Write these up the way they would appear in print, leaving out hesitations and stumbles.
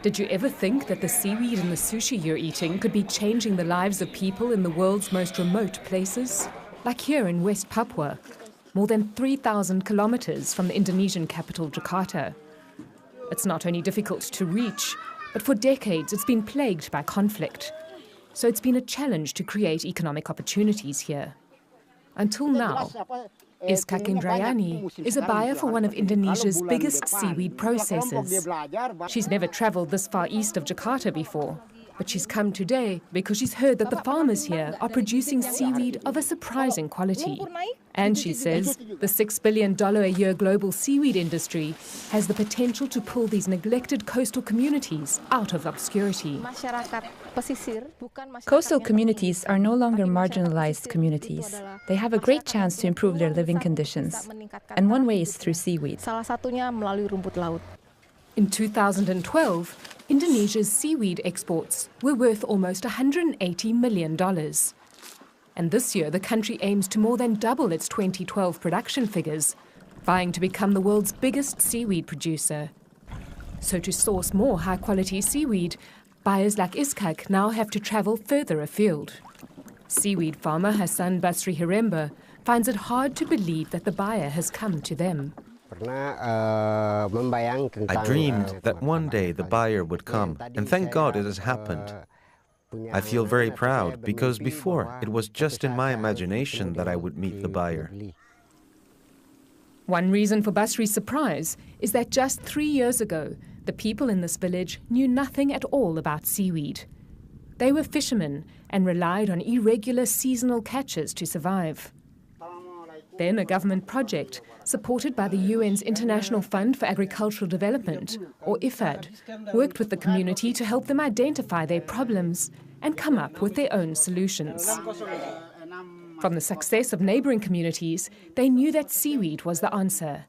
Did you ever think that the seaweed in the sushi you're eating could be changing the lives of people in the world's most remote places? Like here in West Papua, more than 3,000 kilometers from the Indonesian capital, Jakarta. It's not only difficult to reach, but for decades it's been plagued by conflict. So it's been a challenge to create economic opportunities here. Until now, Iska Indrayani is a buyer for one of Indonesia's biggest seaweed processors. She's never traveled this far east of Jakarta before, but she's come today because she's heard that the farmers here are producing seaweed of a surprising quality. And she says the $6 billion a year global seaweed industry has the potential to pull these neglected coastal communities out of obscurity. Coastal communities are no longer marginalized communities. They have a great chance to improve their living conditions. And one way is through seaweed. In 2012, Indonesia's seaweed exports were worth almost $180 million. And this year, the country aims to more than double its 2012 production figures, vying to become the world's biggest seaweed producer. So to source more high-quality seaweed, buyers like Iskak now have to travel further afield. Seaweed farmer Hassan Basri Hiremba finds it hard to believe that the buyer has come to them. I dreamed that one day the buyer would come, and thank God it has happened. I feel very proud because before it was just in my imagination that I would meet the buyer. One reason for Basri's surprise is that just 3 years ago, the people in this village knew nothing at all about seaweed. They were fishermen and relied on irregular seasonal catches to survive. Then a government project, supported by the UN's International Fund for Agricultural Development, or IFAD, worked with the community to help them identify their problems and come up with their own solutions. From the success of neighbouring communities, they knew that seaweed was the answer.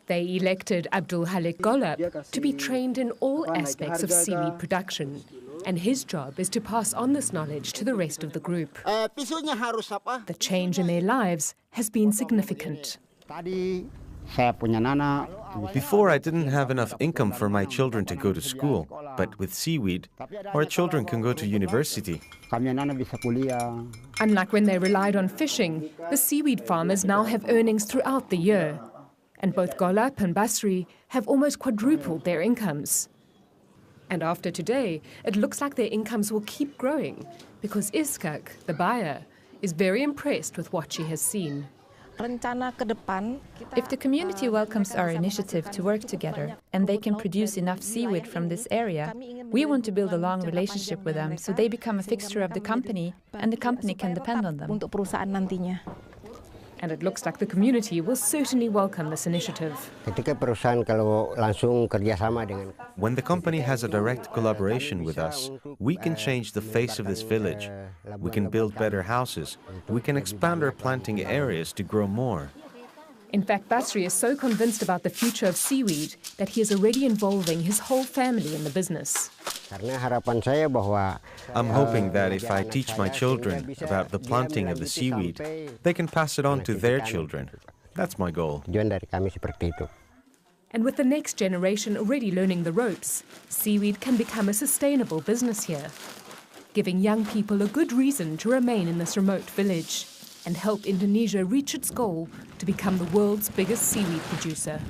They elected Abdul Halik Golab to be trained in all aspects of seaweed production, and his job is to pass on this knowledge to the rest of the group. The change in their lives has been significant. Before, I didn't have enough income for my children to go to school, but with seaweed, our children can go to university. Unlike when they relied on fishing, the seaweed farmers now have earnings throughout the year. And both Golab and Basri have almost quadrupled their incomes. And after today, it looks like their incomes will keep growing because Iskak, the buyer, is very impressed with what she has seen. If the community welcomes our initiative to work together and they can produce enough seaweed from this area, we want to build a long relationship with them so they become a fixture of the company and the company can depend on them. And it looks like the community will certainly welcome this initiative. When the company has a direct collaboration with us, we can change the face of this village. We can build better houses. We can expand our planting areas to grow more. In fact, Basri is so convinced about the future of seaweed that he is already involving his whole family in the business. I'm hoping that if I teach my children about the planting of the seaweed, they can pass it on to their children. That's my goal. And with the next generation already learning the ropes, seaweed can become a sustainable business here, giving young people a good reason to remain in this remote village and help Indonesia reach its goal to become the world's biggest seaweed producer.